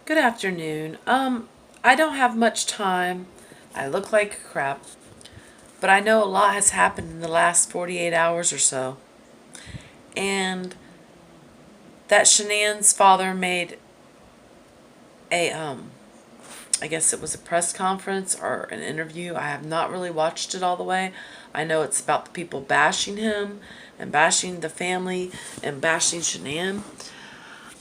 Good afternoon. I don't have much time. I look like crap, but I know a lot has happened in the last 48 hours or so. And that Shanann's father made a I guess it was a press conference or an interview. I have not really watched it all the way. I know it's about the people bashing him and bashing the family and bashing Shanann.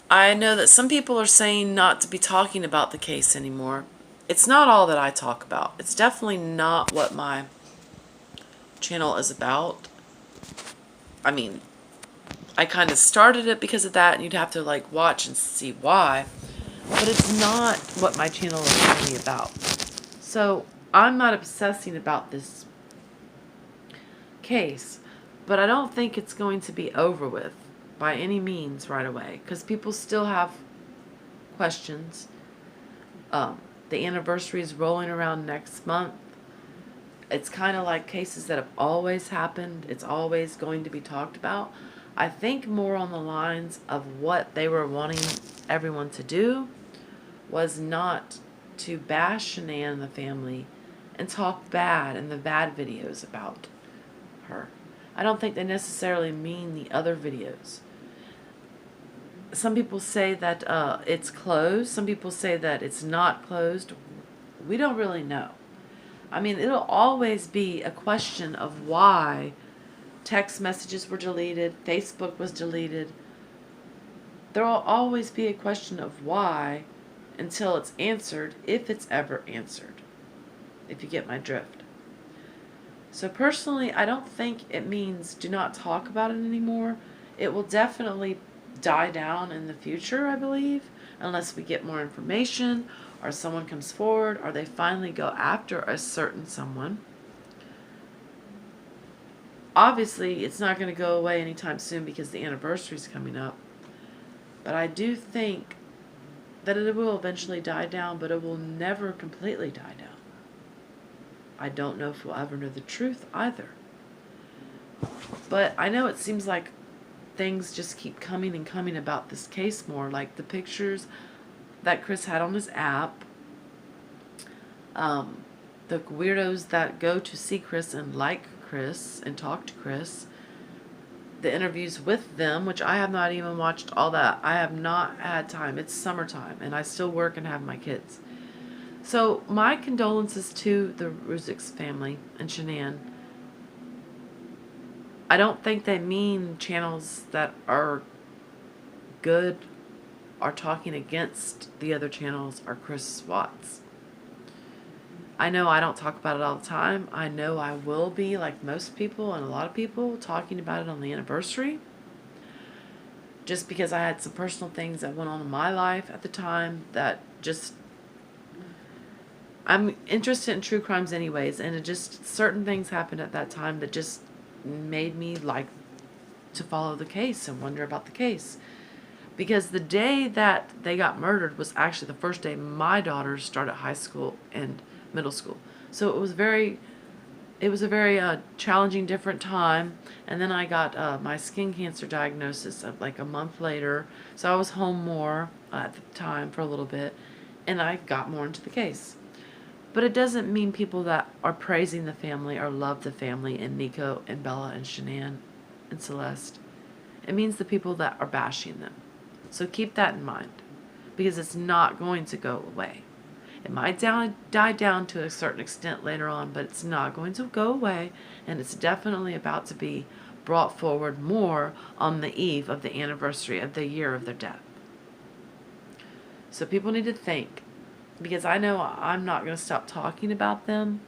I know that some people are saying not to be talking about the case anymore. It's not all that I talk about. It's definitely not what my channel is about. I mean, I kind of started it because of that, and you'd have to like watch and see why. But it's not what my channel is really about. So I'm not obsessing about this case, but I don't think it's going to be over with by any means right away because people still have questions. The anniversary is rolling around next month. It's kind of like cases that have always happened. It's always going to be talked about. I think more on the lines of what they were wanting everyone to do was not to bash Shanann and the family and talk bad in the bad videos about her. I don't think they necessarily mean the other videos. Some people say that it's closed. Some people say that it's not closed. We don't really know. I mean, it'll always be a question of why text messages were deleted, Facebook was deleted. There will always be a question of why until it's answered, if it's ever answered, if you get my drift. So personally, I don't think it means do not talk about it anymore. It will definitely die down in the future, I believe, unless we get more information or someone comes forward or they finally go after a certain someone. Obviously, it's not going to go away anytime soon because the anniversary is coming up. But I do think that it will eventually die down, but it will never completely die down. I don't know if we'll ever know the truth either. But I know it seems like things just keep coming and coming about this case more, like the pictures that Chris had on his app, the weirdos that go to see Chris and like Chris and talk to Chris, the interviews with them, which I have not even watched all that. I have not had time. It's summertime and I still work and have my kids. So my condolences to the Ruzic's family and Shanann. I don't think they mean channels that are good are talking against the other channels are Chris Watts. I know I don't talk about it all the time. I know I will be, like most people and a lot of people, talking about it on the anniversary. Just because I had some personal things that went on in my life at the time that just... I'm interested in true crimes anyways, and it just certain things happened at that time that just made me like to follow the case and wonder about the case. Because the day that they got murdered was actually the first day my daughters started high school and middle school. So it was a very challenging, different time. And then I got my skin cancer diagnosis like a month later. So I was home more at the time for a little bit, and I got more into the case. But it doesn't mean people that are praising the family or love the family and Nico and Bella and Shanann and Celeste. It means the people that are bashing them. So keep that in mind, because it's not going to go away. It might die down to a certain extent later on, but it's not going to go away, and it's definitely about to be brought forward more on the eve of the anniversary of the year of their death. So people need to think, because I know I'm not going to stop talking about them.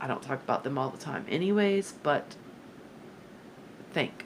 I don't talk about them all the time anyways, but think.